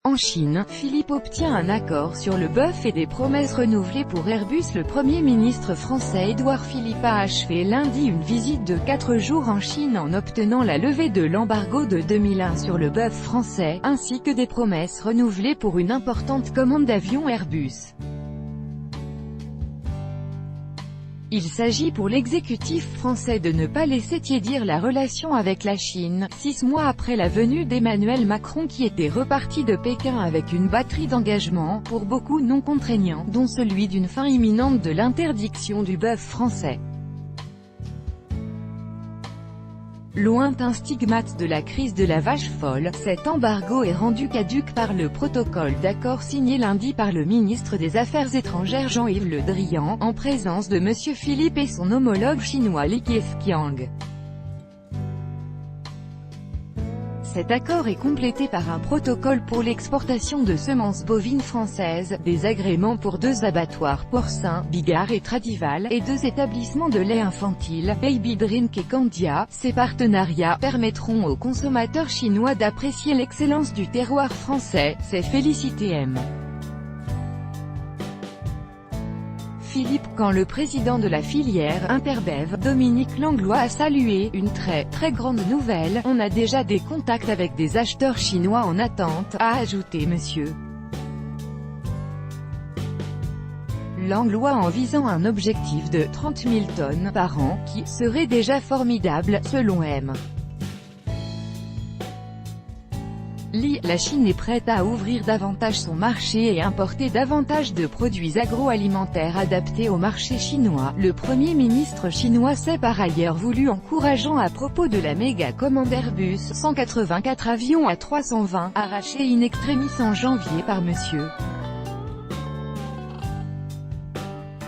En Chine, Philippe obtient un accord sur le bœuf et des promesses renouvelées pour Airbus. Le Premier ministre français Édouard Philippe a achevé lundi une visite de 4 jours en Chine en obtenant la levée de l'embargo de 2001 sur le bœuf français, ainsi que des promesses renouvelées pour une importante commande d'avions Airbus. Il s'agit pour l'exécutif français de ne pas laisser tiédir la relation avec la Chine, 6 mois après la venue d'Emmanuel Macron qui était reparti de Pékin avec une batterie d'engagements, pour beaucoup non contraignants, dont celui d'une fin imminente de l'interdiction du bœuf français. Lointain stigmate de la crise de la vache folle, cet embargo est rendu caduc par le protocole d'accord signé lundi par le ministre des Affaires étrangères Jean-Yves Le Drian, en présence de M. Philippe et son homologue chinois Li Keqiang. Cet accord est complété par un protocole pour l'exportation de semences bovines françaises, des agréments pour 2 abattoirs porcins, Bigard et Tradival, et 2 établissements de lait infantile, Baby Drink et Candia. Ces partenariats permettront aux consommateurs chinois d'apprécier l'excellence du terroir français, s'est félicité M. Philippe, quand le président de la filière Interbev, Dominique Langlois, a salué « une très grande nouvelle, on a déjà des contacts avec des acheteurs chinois en attente », a ajouté M. Langlois en visant un objectif de 30 000 tonnes par an, qui serait déjà formidable, selon M. La Chine est prête à ouvrir davantage son marché et importer davantage de produits agroalimentaires adaptés au marché chinois. Le Premier ministre chinois s'est par ailleurs voulu encourageant à propos de la méga commande Airbus, 184 avions A320, arrachés in extremis en janvier par M.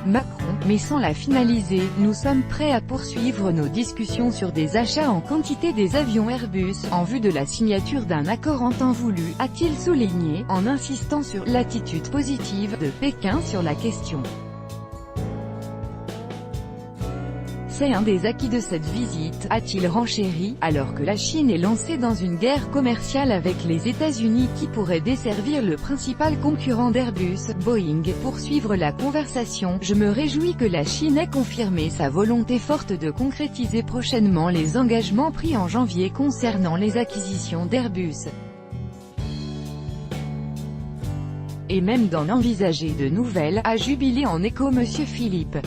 Macron, mais sans la finaliser, nous sommes prêts à poursuivre nos discussions sur des achats en quantité des avions Airbus, en vue de la signature d'un accord en temps voulu, a-t-il souligné, en insistant sur l'attitude positive de Pékin sur la question. C'est un des acquis de cette visite, a-t-il renchéri, alors que la Chine est lancée dans une guerre commerciale avec les États-Unis qui pourrait desservir le principal concurrent d'Airbus, Boeing. Pour suivre la conversation, je me réjouis que la Chine ait confirmé sa volonté forte de concrétiser prochainement les engagements pris en janvier concernant les acquisitions d'Airbus. Et même d'en envisager de nouvelles, a jubilé en écho M. Philippe.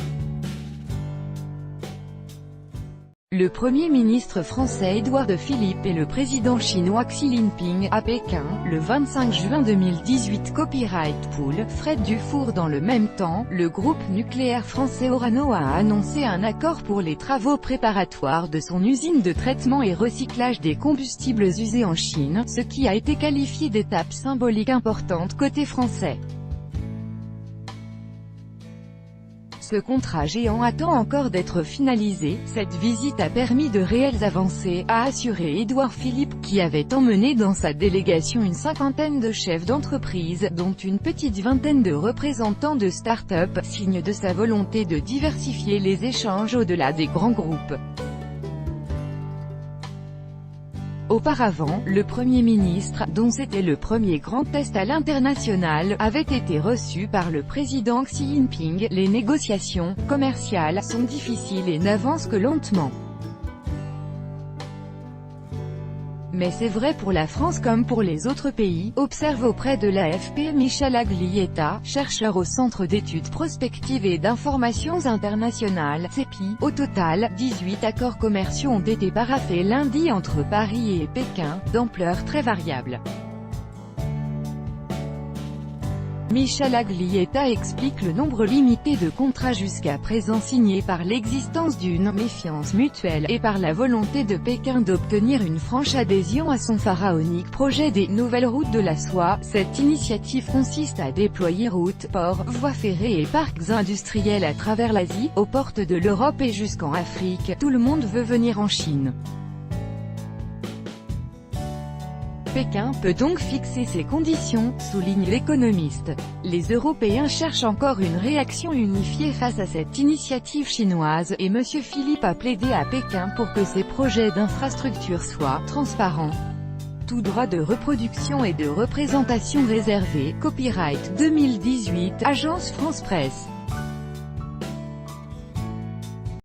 Le Premier ministre français Édouard Philippe et le président chinois Xi Jinping, à Pékin, le 25 juin 2018. Copyright Pool, Fred Dufour. Dans le même temps, le groupe nucléaire français Orano a annoncé un accord pour les travaux préparatoires de son usine de traitement et recyclage des combustibles usés en Chine, ce qui a été qualifié d'étape symbolique importante côté français. Ce contrat géant attend encore d'être finalisé. Cette visite a permis de réelles avancées, a assuré Édouard Philippe, qui avait emmené dans sa délégation une 50aine de chefs d'entreprise, dont une petite vingtaine de représentants de start-up, signe de sa volonté de diversifier les échanges au-delà des grands groupes. Auparavant, le Premier ministre, dont c'était le premier grand test à l'international, avait été reçu par le président Xi Jinping. Les négociations commerciales sont difficiles et n'avancent que lentement. Mais c'est vrai pour la France comme pour les autres pays, observe auprès de l'AFP Michel Aglietta, chercheur au Centre d'études prospectives et d'informations internationales, CEPI. Au total, 18 accords commerciaux ont été paraphés lundi entre Paris et Pékin, d'ampleur très variable. Michel Aglietta explique le nombre limité de contrats jusqu'à présent signés par l'existence d'une méfiance mutuelle, et par la volonté de Pékin d'obtenir une franche adhésion à son pharaonique projet des nouvelles routes de la soie. Cette initiative consiste à déployer routes, ports, voies ferrées et parcs industriels à travers l'Asie, aux portes de l'Europe et jusqu'en Afrique. Tout le monde veut venir en Chine. Pékin peut donc fixer ses conditions, souligne l'économiste. Les Européens cherchent encore une réaction unifiée face à cette initiative chinoise, et M. Philippe a plaidé à Pékin pour que ces projets d'infrastructures soient transparents. Tout droit de reproduction et de représentation réservé. Copyright 2018, Agence France Presse.